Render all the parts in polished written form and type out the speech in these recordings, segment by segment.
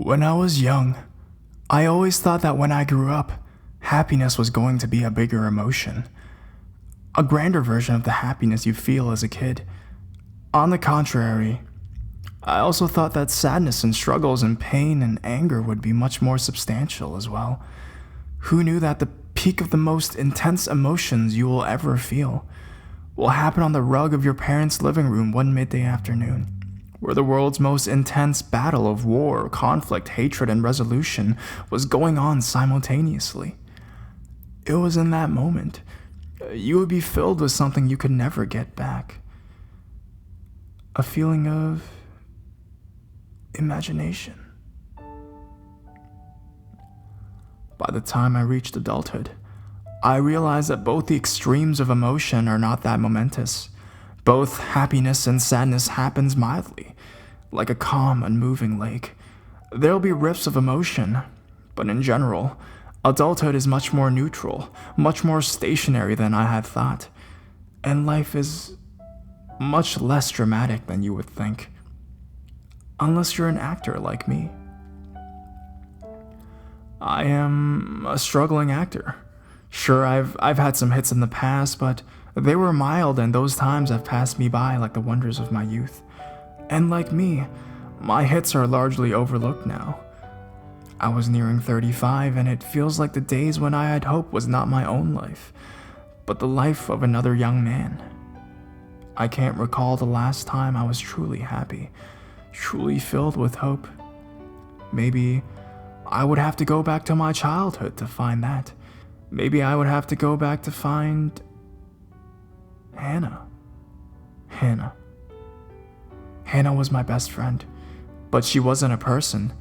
When I was young, I always thought that when I grew up, happiness was going to be a bigger emotion, a grander version of the happiness you feel as a kid. On the contrary, I also thought that sadness and struggles and pain and anger would be much more substantial as well. Who knew that the peak of the most intense emotions you will ever feel will happen on the rug of your parents' living room one midday afternoon, where the world's most intense battle of war, conflict, hatred, and resolution was going on simultaneously. It was in that moment you would be filled with something you could never get back. A feeling of imagination. By the time I reached adulthood, I realized that both the extremes of emotion are not that momentous. Both happiness and sadness happens mildly, like a calm, unmoving lake. There'll be rifts of emotion, but in general, adulthood is much more neutral, much more stationary than I had thought. And life is much less dramatic than you would think. Unless you're an actor like me. I am a struggling actor. Sure, I've had some hits in the past, but they were mild and those times have passed me by like the wonders of my youth. And like me, my hits are largely overlooked now. I was nearing 35 and it feels like the days when I had hope was not my own life, but the life of another young man. I can't recall the last time I was truly happy, truly filled with hope. Maybe I would have to go back to my childhood to find that. Maybe I would have to go back to find Hannah. Hannah was my best friend, but she wasn't a person.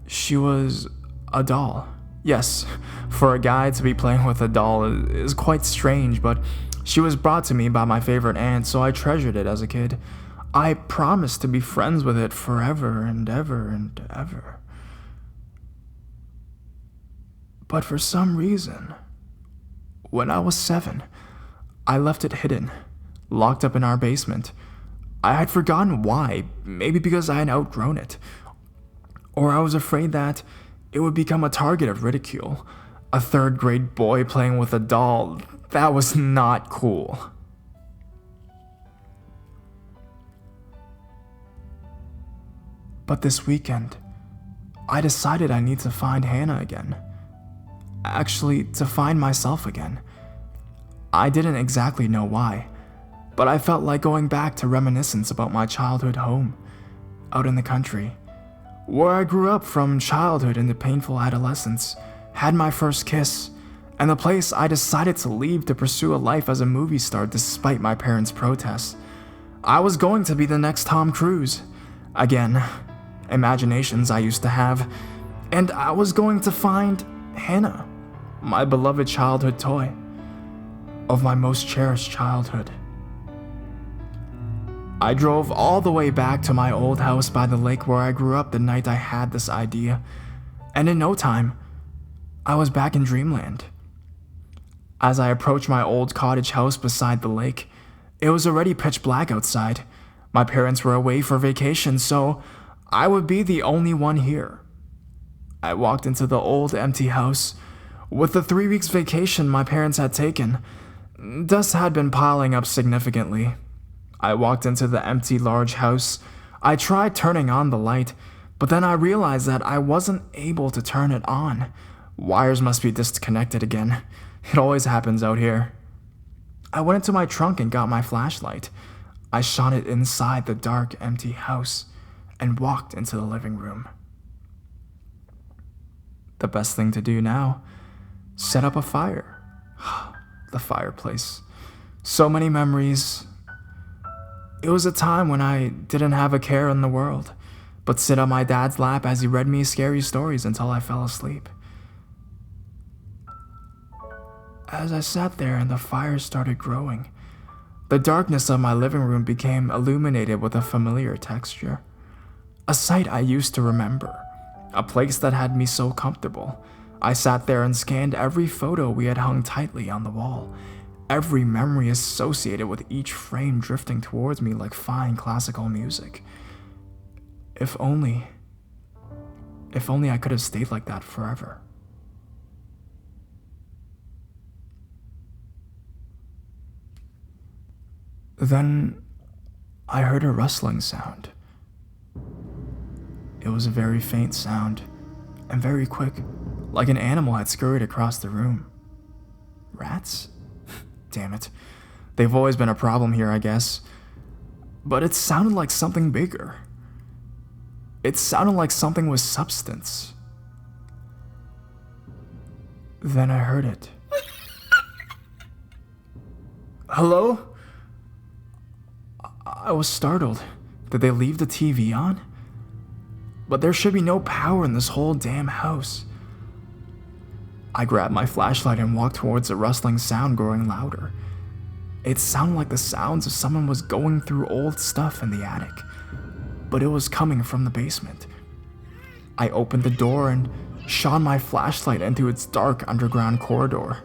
She was a doll. Yes, for a guy to be playing with a doll is quite strange, but she was brought to me by my favorite aunt, so I treasured it as a kid. I promised to be friends with it forever and ever and ever. But for some reason, when I was 7, I left it hidden, locked up in our basement. I had forgotten why, maybe because I had outgrown it. Or I was afraid that it would become a target of ridicule. A third-grade boy playing with a doll, that was not cool. But this weekend, I decided I need to find Hannah again. Actually, to find myself again. I didn't exactly know why, but I felt like going back to reminiscence about my childhood home, out in the country, where I grew up from childhood into painful adolescence, had my first kiss, and the place I decided to leave to pursue a life as a movie star despite my parents' protests. I was going to be the next Tom Cruise. Again, imaginations I used to have, and I was going to find Hannah, my beloved childhood toy, of my most cherished childhood. I drove all the way back to my old house by the lake where I grew up the night I had this idea, and in no time, I was back in dreamland. As I approached my old cottage house beside the lake, it was already pitch black outside. My parents were away for vacation, so I would be the only one here. I walked into the old empty house. With the 3 weeks vacation my parents had taken, dust had been piling up significantly. I walked into the empty large house. I tried turning on the light, but then I realized that I wasn't able to turn it on. Wires must be disconnected again. It always happens out here. I went into my trunk and got my flashlight. I shone it inside the dark, empty house and walked into the living room. The best thing to do now, set up a fire. The fireplace. So many memories. It was a time when I didn't have a care in the world, but sit on my dad's lap as he read me scary stories until I fell asleep. As I sat there and the fire started growing, the darkness of my living room became illuminated with a familiar texture. A sight I used to remember. A place that had me so comfortable. I sat there and scanned every photo we had hung tightly on the wall. Every memory associated with each frame drifting towards me like fine classical music. If only If only I could have stayed like that forever. Then I heard a rustling sound. It was a very faint sound, and very quick, like an animal had scurried across the room. Rats? Damn it. They've always been a problem here, I guess. But it sounded like something bigger. It sounded like something with substance. Then I heard it. Hello? I was startled. Did they leave the TV on? But there should be no power in this whole damn house. I grabbed my flashlight and walked towards the rustling sound growing louder. It sounded like the sounds of someone was going through old stuff in the attic, but it was coming from the basement. I opened the door and shone my flashlight into its dark underground corridor.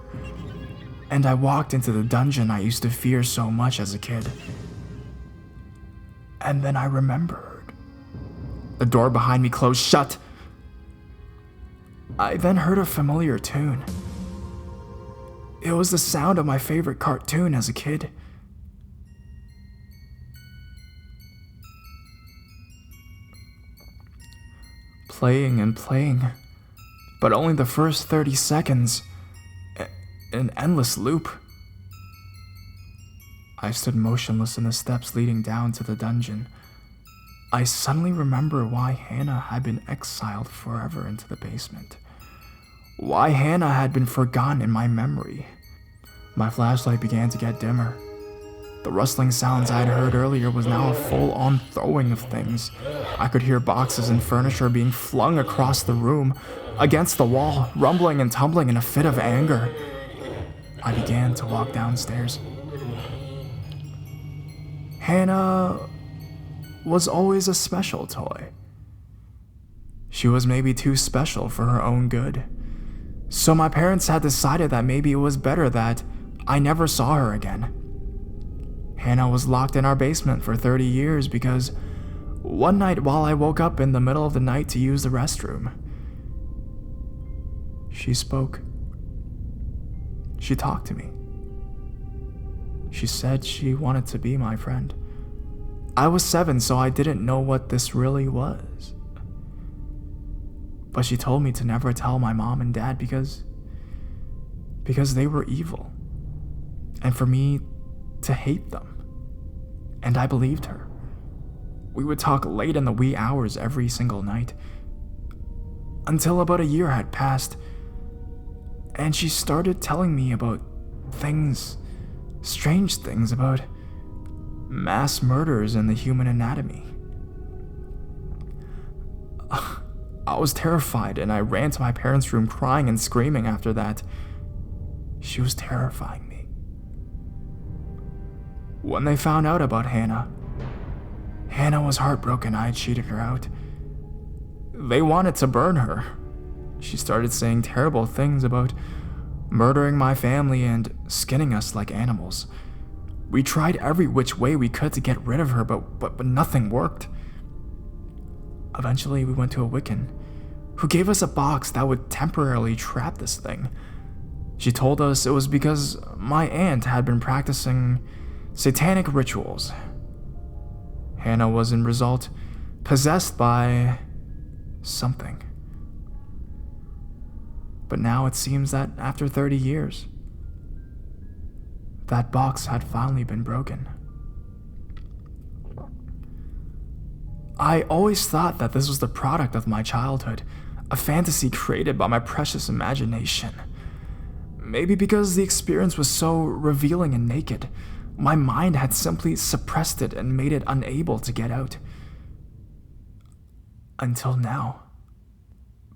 And I walked into the dungeon I used to fear so much as a kid. And then I remembered. The door behind me closed shut. I then heard a familiar tune. It was the sound of my favorite cartoon as a kid. Playing and playing, but only the first 30 seconds. An endless loop. I stood motionless in the steps leading down to the dungeon. I suddenly remember why Hannah had been exiled forever into the basement. Why Hannah had been forgotten in my memory. My flashlight began to get dimmer. The rustling sounds I had heard earlier was now a full-on throwing of things. I could hear boxes and furniture being flung across the room, against the wall, rumbling and tumbling in a fit of anger. I began to walk downstairs. Hannah was always a special toy. She was maybe too special for her own good. So my parents had decided that maybe it was better that I never saw her again. Hannah was locked in our basement for 30 years because one night while I woke up in the middle of the night to use the restroom, she spoke. She talked to me. She said she wanted to be my friend. I was 7, so I didn't know what this really was. But she told me to never tell my mom and dad because they were evil, and for me to hate them. And I believed her. We would talk late in the wee hours every single night, until about a year had passed, and she started telling me about things, strange things about mass murders in the human anatomy. I was terrified, and I ran to my parents' room crying and screaming after that. She was terrifying me. When they found out about Hannah was heartbroken I had cheated her out. They wanted to burn her. She started saying terrible things about murdering my family and skinning us like animals. We tried every which way we could to get rid of her, but nothing worked. Eventually, we went to a Wiccan, who gave us a box that would temporarily trap this thing. She told us it was because my aunt had been practicing satanic rituals. Hannah was, in result, possessed by something. But now it seems that after 30 years, that box had finally been broken. I always thought that this was the product of my childhood, a fantasy created by my precious imagination. Maybe because the experience was so revealing and naked, my mind had simply suppressed it and made it unable to get out. Until now.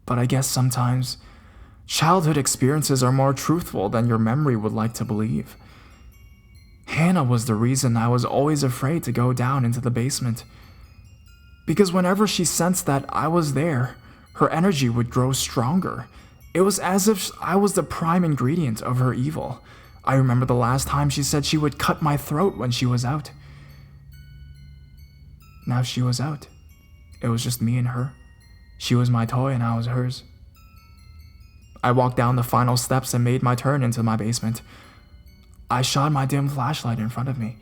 But I guess sometimes childhood experiences are more truthful than your memory would like to believe. Hannah was the reason I was always afraid to go down into the basement. Because whenever she sensed that I was there, her energy would grow stronger. It was as if I was the prime ingredient of her evil. I remember the last time she said she would cut my throat when she was out. Now she was out. It was just me and her. She was my toy and I was hers. I walked down the final steps and made my turn into my basement. I shone my dim flashlight in front of me.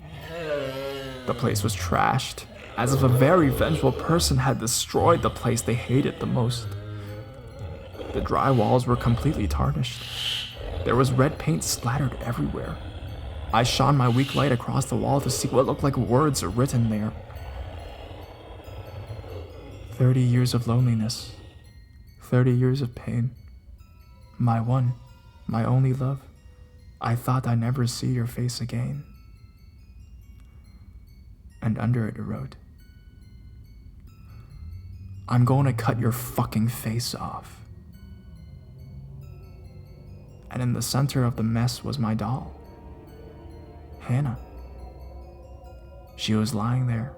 The place was trashed, as if a very vengeful person had destroyed the place they hated the most. The dry walls were completely tarnished. There was red paint splattered everywhere. I shone my weak light across the wall to see what looked like words written there. 30 years of loneliness. 30 years of pain. My one, my only love. I thought I'd never see your face again. And under it wrote, I'm going to cut your fucking face off. And in the center of the mess was my doll, Hannah. She was lying there,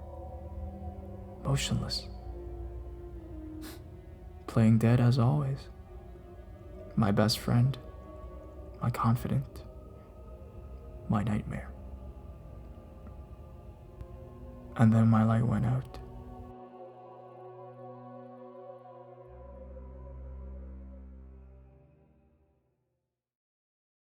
motionless, playing dead as always. My best friend, my confidant, my nightmare. And then my light went out.